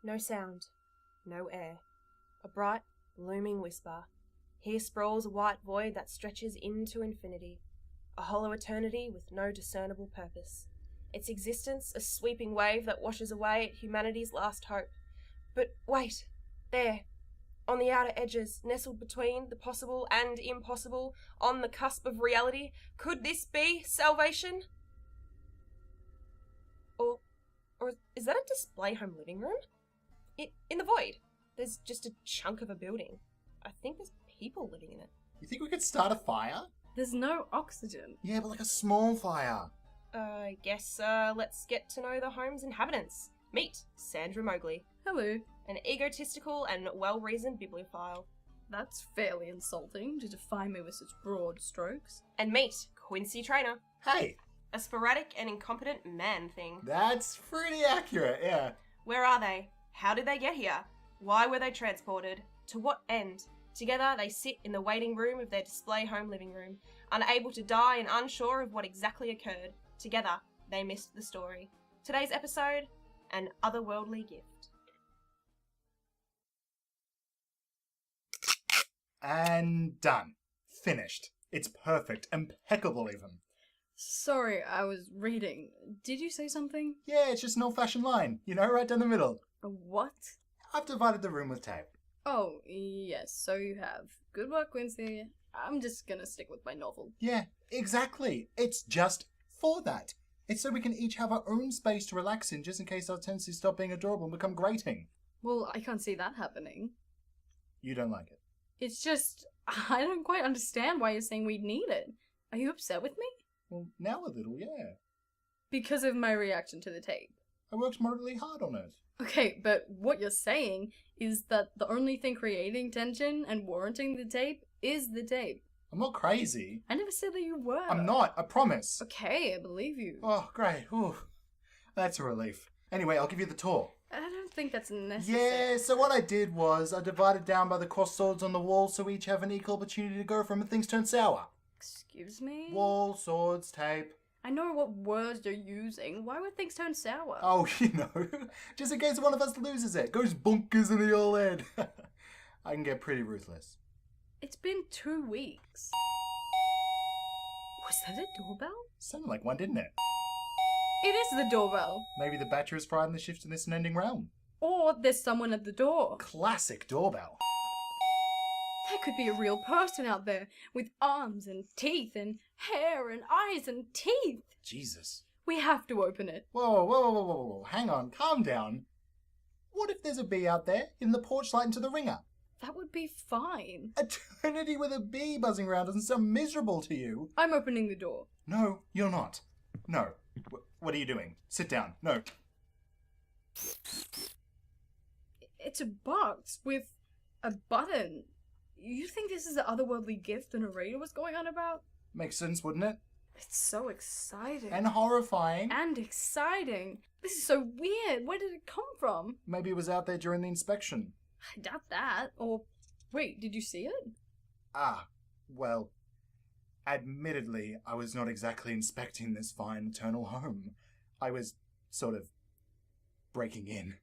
No sound, no air. A bright, looming whisper. Here sprawls a white void that stretches into infinity. A hollow eternity with no discernible purpose. Its existence a sweeping wave that washes away at humanity's last hope. But wait, there, on the outer edges, nestled between the possible and impossible, on the cusp of reality, could this be salvation? Or is that a display home living room? In the void, there's just a chunk of a building. I think there's people living in it. You think we could start a fire? There's no oxygen. Yeah, but like a small fire. I guess, let's get to know the home's inhabitants. Meet Sandra Mowgli, Hello. an egotistical and well-reasoned bibliophile. That's fairly insulting to define me with such broad strokes. And meet Quinsy Trainer, Hey, a sporadic and incompetent man thing. that's pretty accurate, yeah. Where are they? How did they get here? Why were they transported? To what end? Together they sit in the waiting room of their display home living room, unable to die and unsure of what exactly occurred. Together they missed the story. Today's episode, an otherworldly gift. And done. Finished. It's perfect. Impeccable even. Sorry, I was reading. Did you say something? Yeah, it's just an old-fashioned line. You know, right down the middle. A what? I've divided the room with tape. Oh, yes, so you have. Good work, Quincy. I'm just gonna stick with my novel. Yeah, exactly. It's just for that. It's so we can each have our own space to relax in just in case our tendencies stop being adorable and become grating. Well, I can't see that happening. You don't like it. It's just, I don't quite understand why you're saying we need it. Are you upset with me? Well, now a little, yeah. Because of my reaction to the tape. I worked moderately hard on it. Okay, but what you're saying is that the only thing creating tension and warranting the tape is the tape. I'm not crazy. I never said that you were. I'm not, I promise. Okay, I believe you. Oh, great. Ooh, that's a relief. Anyway, I'll give you the tour. I don't think that's necessary. Yeah, so what I did was I divided down by the crossed swords on the wall so we each have an equal opportunity to go from when things turn sour. Excuse me? Wall, swords, tape. I know what words you're using. Why would things turn sour? Oh, you know, just in case one of us loses it. Goes bonkers in the old head. I can get pretty ruthless. It's been 2 weeks. Was that a doorbell? Sounded like one, didn't it? It is the doorbell. Maybe the battery is riding the shift in this unending realm. Or there's someone at the door. Classic doorbell. There could be a real person out there with arms and teeth and hair and eyes and teeth. Jesus. We have to open it. Whoa. Hang on, calm down. What if there's a bee out there in the porch light into the ringer? That would be fine. Eternity with a bee buzzing around doesn't sound miserable to you. I'm opening the door. No, you're not. No. What are you doing? Sit down. No. It's a box with a button. You think this is the otherworldly gift the narrator was going on about? Makes sense, wouldn't it? It's so exciting. And horrifying. And exciting. This is so weird. Where did it come from? Maybe it was out there during the inspection. I doubt that. Or, wait, did you see it? Ah, well, admittedly, I was not exactly inspecting this fine eternal home. I was sort of breaking in.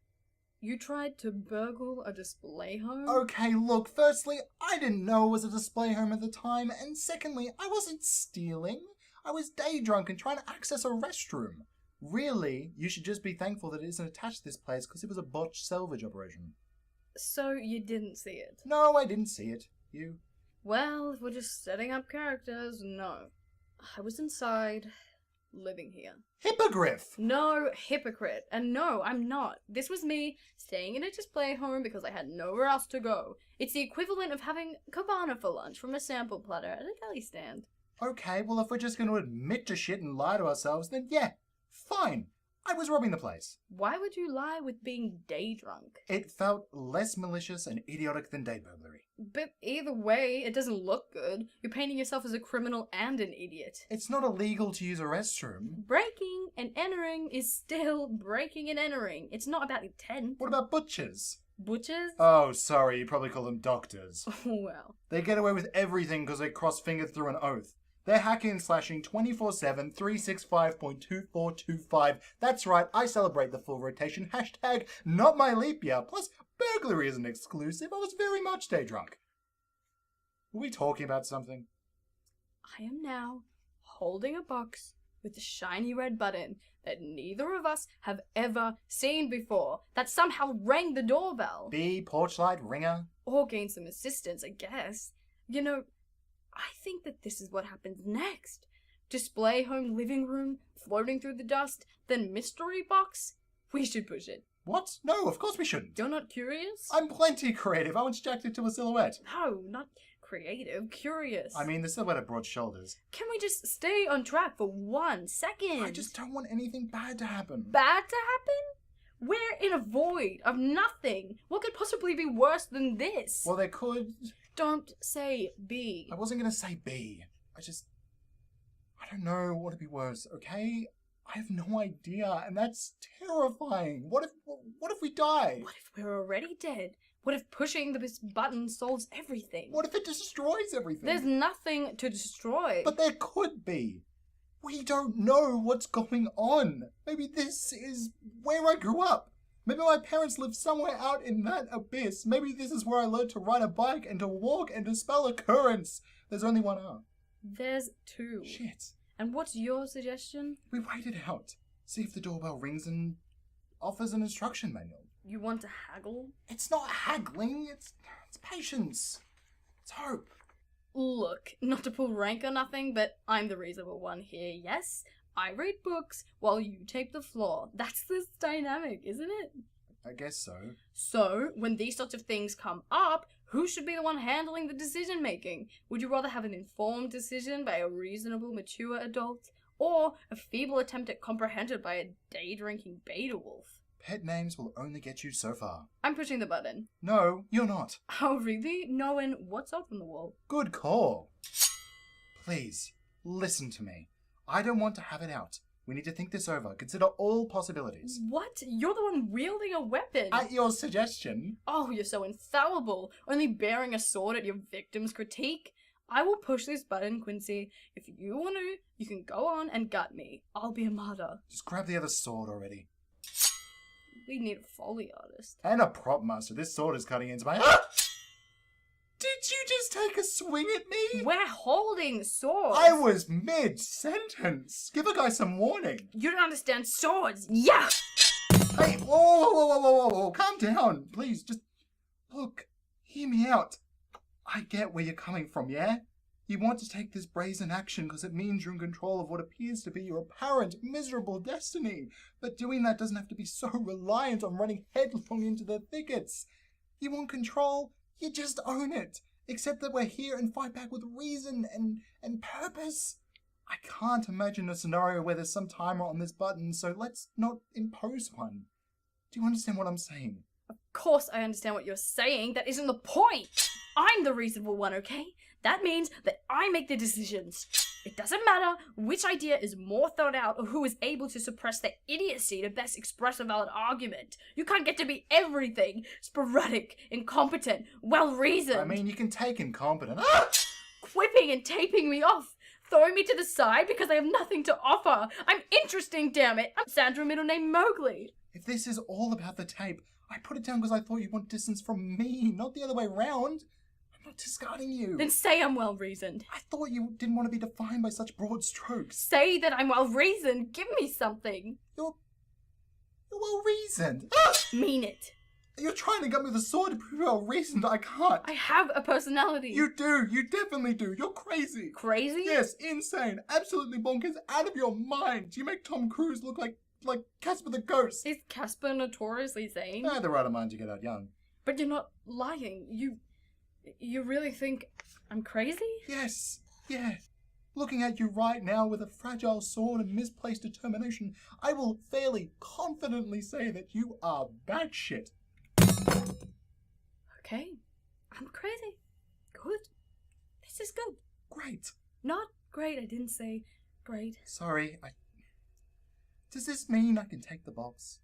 You tried to burgle a display home? Okay, look, firstly, I didn't know it was a display home at the time, and secondly, I wasn't stealing. I was day drunk and trying to access a restroom. Really, you should just be thankful that it isn't attached to this place because it was a botched salvage operation. So you didn't see it? No, I didn't see it. You? Well, if we're just setting up characters, no. I was inside, living here. Hippogriff! No, hypocrite. And no, I'm not. This was me staying in a display home because I had nowhere else to go. It's the equivalent of having cabana for lunch from a sample platter at a deli stand. Okay, well, if we're just going to admit to shit and lie to ourselves, then yeah, fine. I was robbing the place. Why would you lie with being day drunk? It felt less malicious and idiotic than day burglary. But either way, it doesn't look good. You're painting yourself as a criminal and an idiot. It's not illegal to use a restroom. Breaking and entering is still breaking and entering. It's not about intent. What about butchers? Butchers? Oh, sorry, you probably call them doctors. Well. They get away with everything because they cross-fingered through an oath. They're hacking and slashing 24/7, 365.2425. That's right, I celebrate the full rotation. Hashtag not my leap year. Plus, burglary isn't exclusive. I was very much day drunk. Were we talking about something? I am now holding a box with a shiny red button that neither of us have ever seen before, that somehow rang the doorbell. B, porchlight, ringer. Or gained some assistance, I guess. You know, I think that this is what happens next. Display home living room, floating through the dust, then mystery box. We should push it. What? No, of course we shouldn't. You're not curious? I'm plenty creative. I once jacked it to a silhouette. No, not creative, curious. I mean, the silhouette had broad shoulders. Can we just stay on track for 1 second? I just don't want anything bad to happen. Bad to happen? We're in a void of nothing. What could possibly be worse than this? Well, there could... Don't say B. I wasn't going to say B. I don't know what would be worse, okay? I have no idea, and that's terrifying. What if we die? What if we're already dead? What if pushing this button solves everything? What if it destroys everything? There's nothing to destroy. But there could be. We don't know what's going on. Maybe this is where I grew up. Maybe my parents lived somewhere out in that abyss. Maybe this is where I learned to ride a bike and to walk and to spell occurrence. There's only one R. There's 2. Shit. And what's your suggestion? We wait it out. See if the doorbell rings and offers an instruction manual. You want to haggle? It's not haggling. It's patience. It's hope. Look, not to pull rank or nothing, but I'm the reasonable one here, yes? I read books while you tape the floor. That's this dynamic, isn't it? I guess so. So, when these sorts of things come up, who should be the one handling the decision making? Would you rather have an informed decision by a reasonable, mature adult, or a feeble attempt at comprehended by a day-drinking beta wolf? Pet names will only get you so far. I'm pushing the button. No, you're not. Oh, really? Knowing what's up on the wall? Good call. Please, listen to me. I don't want to have it out. We need to think this over. Consider all possibilities. What? You're the one wielding a weapon. At your suggestion. Oh, you're so infallible. Only bearing a sword at your victim's critique. I will push this button, Quinsy. If you want to, you can go on and gut me. I'll be a martyr. Just grab the other sword already. We need a Foley artist. And a prop master. This sword is cutting into my... Did you just take a swing at me? We're holding swords. I was mid-sentence. Give a guy some warning. You don't understand swords. Yeah! Hey, whoa. Calm down. Please, just... Look, hear me out. I get where you're coming from, yeah? You want to take this brazen action because it means you're in control of what appears to be your apparent miserable destiny. But doing that doesn't have to be so reliant on running headlong into the thickets. You want control? You just own it. Accept that we're here and fight back with reason and purpose. I can't imagine a scenario where there's some timer on this button, so let's not impose one. Do you understand what I'm saying? Of course I understand what you're saying. That isn't the point. I'm the reasonable one, okay? That means that I make the decisions. It doesn't matter which idea is more thought out or who is able to suppress their idiocy to best express a valid argument. You can't get to be everything. Sporadic, incompetent, well-reasoned. I mean, you can take incompetent. Quipping and taping me off. Throwing me to the side because I have nothing to offer. I'm interesting, damn it. I'm Sandra, middle name Mowgli. If this is all about the tape, I put it down because I thought you want distance from me, not the other way round. I'm not discarding you. Then say I'm well-reasoned. I thought you didn't want to be defined by such broad strokes. Say that I'm well-reasoned. Give me something. You're well-reasoned. Mean it. You're trying to get me with a sword to prove you're well-reasoned. I can't. I have a personality. You do. You definitely do. You're crazy. Crazy? Yes, insane. Absolutely bonkers. Out of your mind. You make Tom Cruise look like Casper the Ghost. Is Casper notoriously sane? The right of mind to get out young. But you're not lying. You really think I'm crazy? Yes. Yeah. Looking at you right now with a fragile sword and misplaced determination, I will fairly confidently say that you are batshit. Okay. I'm crazy. Good. This is good. Great. Not great. I didn't say great. Sorry, Does this mean I can take the box?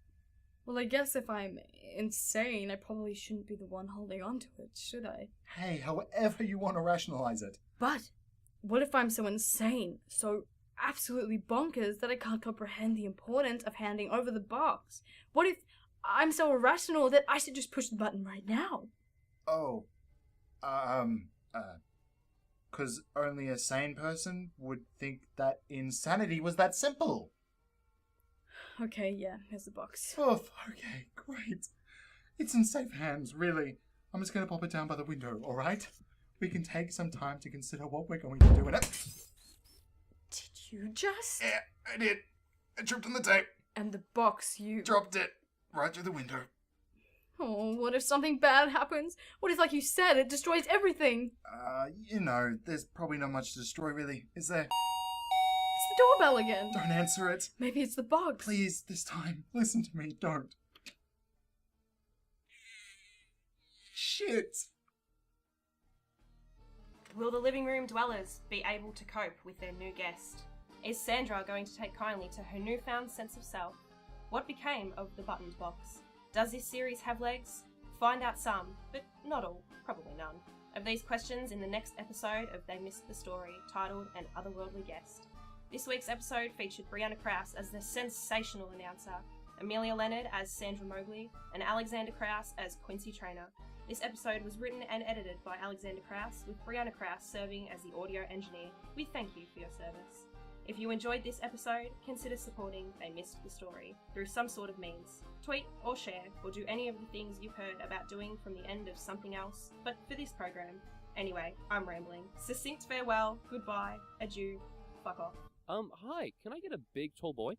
Well, I guess if I'm insane, I probably shouldn't be the one holding on to it, should I? Hey, however you want to rationalize it. But What if I'm so insane, so absolutely bonkers that I can't comprehend the importance of handing over the box? What if I'm so irrational that I should just push the button right now? Oh, because only a sane person would think that insanity was that simple. Okay, yeah, here's the box. Oh, okay, great. It's in safe hands, really. I'm just going to pop it down by the window, alright? We can take some time to consider what we're going to do in it. Did you just? Yeah, I did. I tripped on the tape. And the box, you... Dropped it right through the window. Oh, what if something bad happens? What if, like you said, it destroys everything? There's probably not much to destroy, really, is there? It's the doorbell again. Don't answer it. Maybe it's the box. Please, this time, listen to me, don't. Shit. Will the living room dwellers be able to cope with their new guest? Is Sandra going to take kindly to her newfound sense of self? What became of the buttoned box? Does this series have legs? Find out some, but not all, probably none, of these questions in the next episode of They Missed the Story, titled An Otherworldly Guest. This week's episode featured Breanna Krause as the sensational announcer, Amelia Leonard as Sandra Mowgli, and Alexander Krause as Quinsy Trainer. This episode was written and edited by Alexander Krause, with Breanna Krause serving as the audio engineer. We thank you for your service. If you enjoyed this episode, consider supporting They Missed the Story through some sort of means. Tweet or share, or do any of the things you've heard about doing from the end of something else, but for this program. Anyway, I'm rambling. Succinct farewell, goodbye, adieu, fuck off. Hi, can I get a big tall boy?